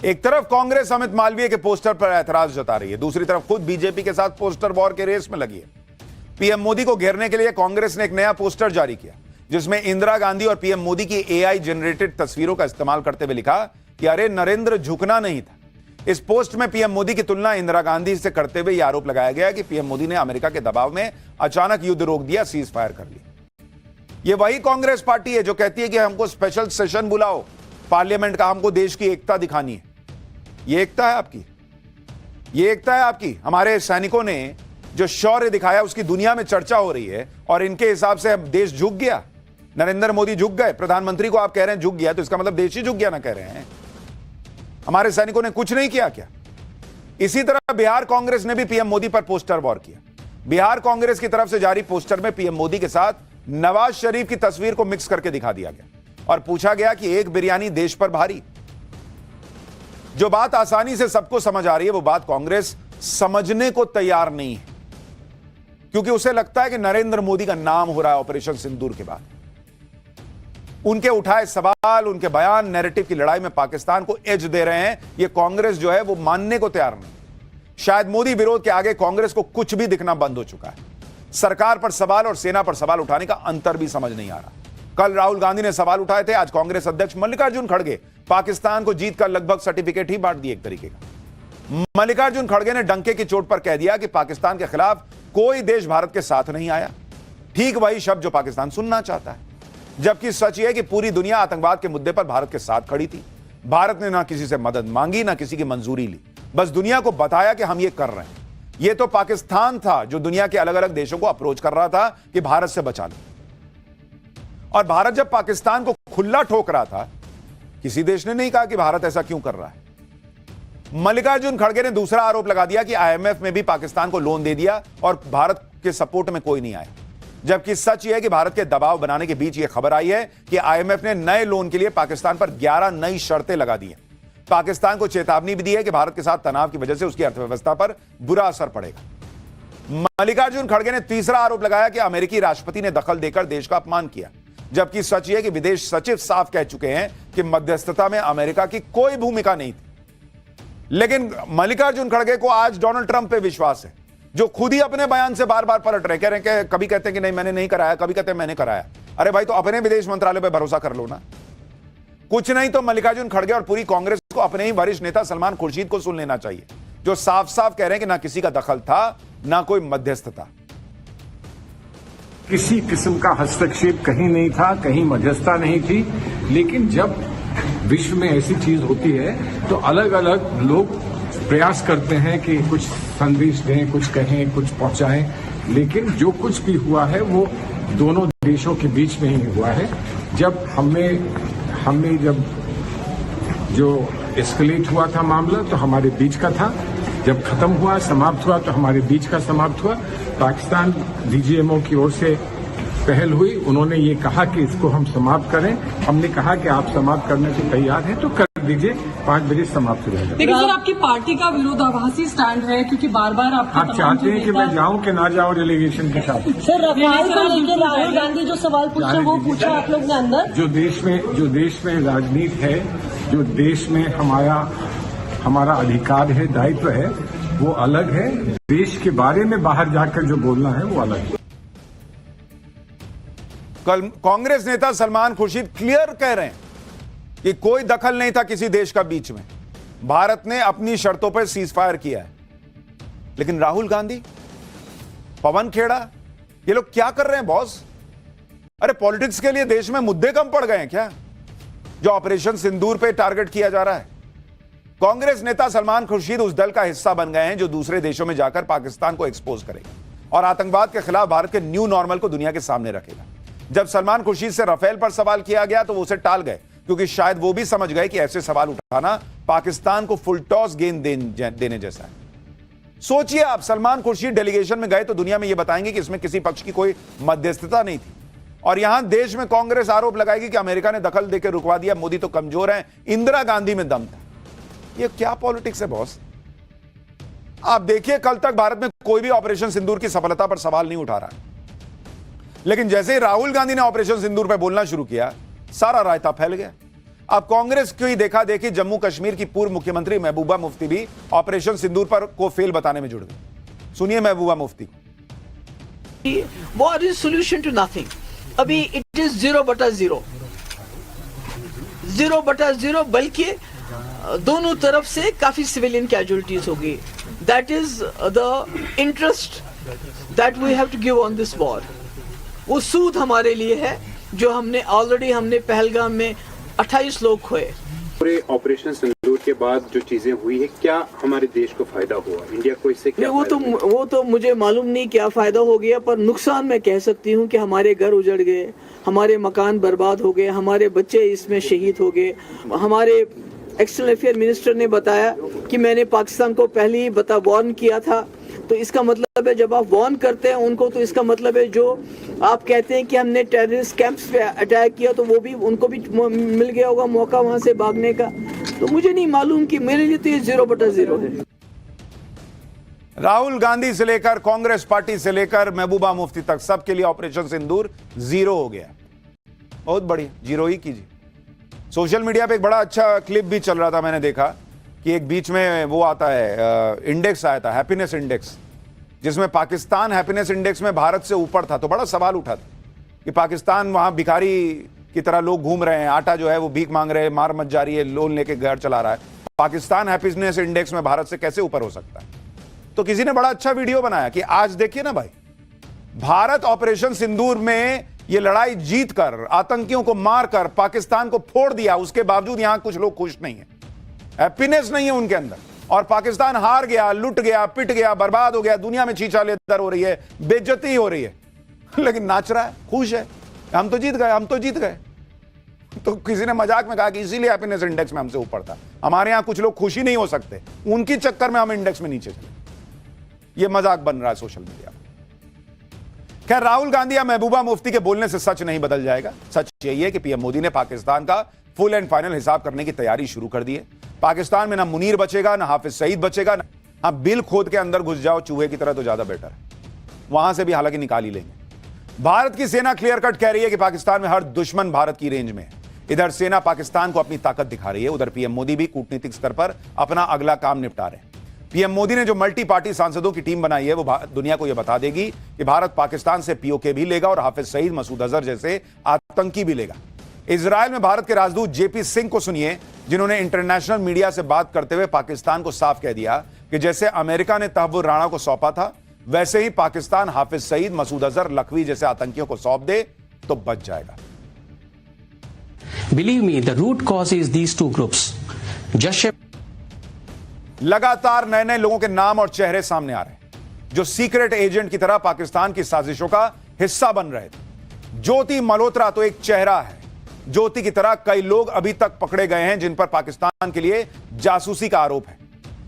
एक तरफ कांग्रेस अमित मालवीय के पोस्टर पर ऐतराज जता रही है, दूसरी तरफ खुद बीजेपी के साथ पोस्टर वॉर के रेस में लगी है। पीएम मोदी को घेरने के लिए कांग्रेस ने एक नया पोस्टर जारी किया जिसमें इंदिरा गांधी और पीएम मोदी की एआई जनरेटेड तस्वीरों का इस्तेमाल करते हुए लिखा कि अरे नरेंद्र झुकना नहीं था। इस पोस्ट में पीएम मोदी की तुलना इंदिरा गांधी से करते हुए यह आरोप लगाया गया कि पीएम मोदी ने अमेरिका के दबाव में अचानक युद्ध रोक दिया, सीज फायर कर लिया। यह वही कांग्रेस पार्टी है जो कहती है कि हमको स्पेशल सेशन बुलाओ पार्लियामेंट का, हमको देश की एकता दिखानी है। ये एकता है आपकी, ये एकता है आपकी। हमारे सैनिकों ने जो शौर्य दिखाया उसकी दुनिया में चर्चा हो रही है और इनके हिसाब से अब देश झुक गया, नरेंद्र मोदी झुक गए। प्रधानमंत्री को आप कह रहे हैं झुक गया, तो इसका मतलब देश ही झुक गया ना कह रहे हैं। हमारे सैनिकों ने कुछ नहीं किया क्या? इसी तरह बिहार कांग्रेस ने भी पीएम मोदी पर पोस्टर वॉर किया। बिहार कांग्रेस की तरफ से जारी पोस्टर में पीएम मोदी के साथ नवाज शरीफ की तस्वीर को मिक्स करके दिखा दिया गया और पूछा गया कि एक बिरयानी देश पर भारी। जो बात आसानी से सबको समझ आ रही है वो बात कांग्रेस समझने को तैयार नहीं है, क्योंकि उसे लगता है कि नरेंद्र मोदी का नाम हो रहा है ऑपरेशन सिंदूर के बाद। उनके उठाए सवाल, उनके बयान नैरेटिव की लड़ाई में पाकिस्तान को एज दे रहे हैं। यह कांग्रेस जो है वो मानने को तैयार नहीं। शायद मोदी विरोध के आगे कांग्रेस को कुछ भी दिखना बंद हो चुका है। सरकार पर सवाल और सेना पर सवाल उठाने का अंतर भी समझ नहीं आ रहा। कल राहुल गांधी ने सवाल उठाए थे, आज कांग्रेस अध्यक्ष मल्लिकार्जुन खड़गे पाकिस्तान को जीत का लगभग सर्टिफिकेट ही बांट दिए एक तरीके का। मल्लिकार्जुन खड़गे ने डंके की चोट पर कह दिया कि पाकिस्तान के खिलाफ कोई देश भारत के साथ नहीं आया। ठीक वही शब्द जो पाकिस्तान सुनना चाहता है, जबकि सच यह है कि पूरी दुनिया आतंकवाद के मुद्दे पर भारत के साथ खड़ी थी। भारत ने ना किसी से मदद मांगी, ना किसी की मंजूरी ली, बस दुनिया को बताया कि हम ये कर रहे हैं। यह तो पाकिस्तान था जो दुनिया के अलग अलग देशों को अप्रोच कर रहा था कि भारत से बचा लो। और भारत जब पाकिस्तान को खुला ठोक रहा था, किसी देश ने नहीं कहा कि भारत ऐसा क्यों कर रहा है। मल्लिकार्जुन खड़गे ने दूसरा आरोप लगा दिया कि आईएमएफ में भी पाकिस्तान को लोन दे दिया और भारत के सपोर्ट में कोई नहीं आया, जबकि सच यह है कि भारत के दबाव बनाने के बीच यह खबर आई है कि आईएमएफ ने नए लोन के लिए पाकिस्तान पर 11 नई शर्तें लगा दी हैं। पाकिस्तान को चेतावनी भी दी है कि भारत के साथ तनाव की वजह से उसकी अर्थव्यवस्था पर बुरा असर पड़ेगा। मल्लिकार्जुन खड़गे ने तीसरा आरोप लगाया कि अमेरिकी राष्ट्रपति ने दखल देकर देश का अपमान किया, जबकि सच यह है कि विदेश सचिव साफ कह चुके हैं कि मध्यस्थता में अमेरिका की कोई भूमिका नहीं थी। लेकिन मल्लिकार्जुन खड़गे को आज डोनाल्ड ट्रंप पे विश्वास है, जो खुद ही अपने बयान से बार बार पलट रहे, कह रहे हैं कि कभी कहते हैं कि नहीं मैंने नहीं कराया, कभी कहते हैं मैंने कराया। अरे भाई, तो अपने विदेश मंत्रालय पे भरोसा कर लो ना। कुछ नहीं तो मल्लिकार्जुन खड़गे और पूरी कांग्रेस को अपने ही वरिष्ठ नेता सलमान खुर्शीद को सुन लेना चाहिए, जो साफ साफ कह रहे हैं कि ना किसी का दखल था, ना कोई मध्यस्थता। किसी किस्म का हस्तक्षेप कहीं नहीं था, कहीं मध्यस्थता नहीं थी। लेकिन जब विश्व में ऐसी चीज होती है तो अलग अलग लोग प्रयास करते हैं कि कुछ संदेश दें, कुछ कहें, कुछ पहुंचाएं। लेकिन जो कुछ भी हुआ है वो दोनों देशों के बीच में ही हुआ है। जब हमने जब जो एस्केलेट हुआ था मामला तो हमारे बीच का था, जब खत्म हुआ, समाप्त हुआ तो हमारे बीच का समाप्त हुआ। पाकिस्तान डीजीएमओ की ओर से पहल हुई, उन्होंने ये कहा कि इसको हम समाप्त करें। हमने कहा कि आप समाप्त करने को तैयार हैं तो कर दीजिए, 5 बजे समाप्त हो जाएगा। लेकिन सर आपकी पार्टी का विरोधाभासी स्टैंड है, क्योंकि बार बार आप चाहते हैं कि मैं जाऊं कि ना जाऊं डेलीगेशन के साथ। सर रफाल को लेकर राहुल गांधी जो सवाल पूछे वो पूछा आप लोग ने अंदर। जो देश में राजनीति है, जो देश में हमारा अधिकार है, दायित्व है, वो अलग है। देश के बारे में बाहर जाकर जो बोलना है वो अलग है। कल कांग्रेस नेता सलमान खुर्शीद क्लियर कह रहे हैं कि कोई दखल नहीं था किसी देश का बीच में, भारत ने अपनी शर्तों पर सीज फायर किया है। लेकिन राहुल गांधी, पवन खेड़ा, ये लोग क्या कर रहे हैं बॉस? अरे पॉलिटिक्स के लिए देश में मुद्दे कम पड़ गए हैं क्या, जो ऑपरेशन सिंदूर पे टारगेट किया जा रहा है? कांग्रेस नेता सलमान खुर्शीद उस दल का हिस्सा बन गए हैं जो दूसरे देशों में जाकर पाकिस्तान को एक्सपोज करेगा और आतंकवाद के खिलाफ भारत के न्यू नॉर्मल को दुनिया के सामने रखेगा। जब सलमान खुर्शीद से राफेल पर सवाल किया गया तो वो उसे टाल गए, क्योंकि शायद वो भी समझ गए कि ऐसे सवाल उठाना पाकिस्तान को फुल टॉस गेंद देने जैसा है। सोचिए आप, सलमान खुर्शीद डेलीगेशन में गए तो दुनिया में ये बताएंगे कि इसमें किसी पक्ष की कोई मध्यस्थता नहीं थी, और यहां देश में कांग्रेस आरोप लगाएगी कि अमेरिका ने दखल देकर रुकवा दिया, मोदी तो कमजोर है, इंदिरा गांधी में दम था। ये क्या पॉलिटिक्स है बॉस? आप देखिए, कल तक भारत में कोई भी ऑपरेशन सिंदूर की सफलता पर सवाल नहीं उठा रहा, लेकिन जैसे ही राहुल गांधी ने ऑपरेशन सिंदूर पर बोलना शुरू किया, सारा रायता फैल गया। अब कांग्रेस की देखा देखी जम्मू कश्मीर की पूर्व मुख्यमंत्री महबूबा मुफ्ती भी ऑपरेशन सिंदूर पर को फेल बताने में जुड़ गई। सुनिए महबूबा मुफ्ती को। War is solution to nothing. अभी इट इज 0/0, 0/0, बल्कि दोनों तरफ से काफी सिविलियन कैजुअलिटीज होगी। That is the interest that we have to give on this war. वो सूद हमारे लिए है जो हमने पहलगाम में 28 लोग खोए। पूरे ऑपरेशन सिंदूर के बाद जो चीजें हुई है, क्या हमारे देश को फायदा हुआ, इंडिया को इससे क्या वो तो मुझे मालूम नहीं क्या फायदा हो गया, पर नुकसान मैं कह सकती हूँ कि हमारे घर उजड़ गए, हमारे मकान बर्बाद हो गए, हमारे बच्चे इसमें शहीद हो गए। हमारे एक्सटर्नल अफेयर मिनिस्टर ने बताया कि मैंने पाकिस्तान को पहले ही वार्न किया था। तो इसका मतलब है जब आप वार्न करते हैं उनको, तो इसका मतलब है जो आप कहते हैं कि हमने टेररिस्ट कैंप्स पे अटैक किया, तो वो भी उनको भी मिल गया होगा मौका वहां से भागने का। तो मुझे नहीं मालूम, कि मेरे लिए तो ये 0/0 है। राहुल गांधी से लेकर कांग्रेस पार्टी से लेकर महबूबा मुफ्ती तक सबके लिए ऑपरेशन सिंदूर 0 हो गया। बहुत बढ़िया, 0 ही कीजिए। सोशल मीडिया पे एक बड़ा अच्छा क्लिप भी चल रहा था, मैंने देखा कि एक बीच में वो आता है, इंडेक्स आया था, हैप्पीनेस इंडेक्स, जिसमें पाकिस्तान हैप्पीनेस इंडेक्स में भारत से ऊपर था। तो बड़ा सवाल उठा था कि पाकिस्तान वहां भिखारी की तरह लोग घूम रहे हैं, आटा जो है वो भीख मांग रहे हैं, मार मच जा रही है, लोन लेके घर चला रहा है, पाकिस्तान हैप्पीनेस इंडेक्स में भारत से कैसे ऊपर हो सकता है? तो किसी ने बड़ा अच्छा वीडियो बनाया कि आज देखिए ना भाई, भारत ऑपरेशन सिंदूर में ये लड़ाई जीतकर, आतंकियों को मारकर पाकिस्तान को फोड़ दिया, उसके बावजूद यहां कुछ लोग खुश नहीं है, हैप्पीनेस नहीं है उनके अंदर, और पाकिस्तान हार गया, लुट गया, पिट गया, बर्बाद हो गया, दुनिया में छीछा लेदर हो रही है, बेइज्जती हो रही है, लेकिन नाच रहा है, खुश है, हम तो जीत गए, हम तो जीत गए। तो किसी ने मजाक में कहा कि इसीलिए हैप्पीनेस इंडेक्स में हमसे ऊपर था, हमारे यहां कुछ लोग खुशी नहीं हो सकते, उनकी चक्कर में हम इंडेक्स में नीचे चले। यह मजाक बन रहा है सोशल मीडिया पर। खैर, राहुल गांधी या महबूबा मुफ्ती के बोलने से सच नहीं बदल जाएगा। सच यही है कि पीएम मोदी ने पाकिस्तान का फुल एंड फाइनल हिसाब करने की तैयारी शुरू कर दी है। पाकिस्तान में ना मुनीर बचेगा, ना हाफिज सईद बचेगा, ना हाँ, बिल खोद के अंदर घुस जाओ चूहे की तरह तो ज्यादा बेटर है, वहां से भी हालांकि निकाल ही लेंगे। भारत की सेना क्लियर कट कह रही है कि पाकिस्तान में हर दुश्मन भारत की रेंज में है। इधर सेना पाकिस्तान को अपनी ताकत दिखा रही है, उधर पीएम मोदी भी कूटनीतिक स्तर पर अपना अगला काम निपटा रहे हैं। पीएम मोदी ने जो मल्टी पार्टी सांसदों की टीम बनाई है, वो दुनिया को यह बता देगी कि भारत पाकिस्तान से पीओके भी लेगा और हाफिज सईद, मसूद अजहर जैसे आतंकी भी लेगा। इजरायल में भारत के राजदूत जेपी सिंह को सुनिए, जिन्होंने इंटरनेशनल मीडिया से बात करते हुए पाकिस्तान को साफ कह दिया कि जैसे अमेरिका ने तहव्वुर राणा को सौंपा था, वैसे ही पाकिस्तान हाफिज सईद, मसूद अजहर, लखवी जैसे आतंकियों को सौंप दे तो बच जाएगा। Believe me, the root cause is these two groups. लगातार नए नए लोगों के नाम और चेहरे सामने आ रहे हैं, जो सीक्रेट एजेंट की तरह पाकिस्तान की साजिशों का हिस्सा बन रहे थे। ज्योति मल्होत्रा तो एक चेहरा है। ज्योति की तरह कई लोग अभी तक पकड़े गए हैं जिन पर पाकिस्तान के लिए जासूसी का आरोप है।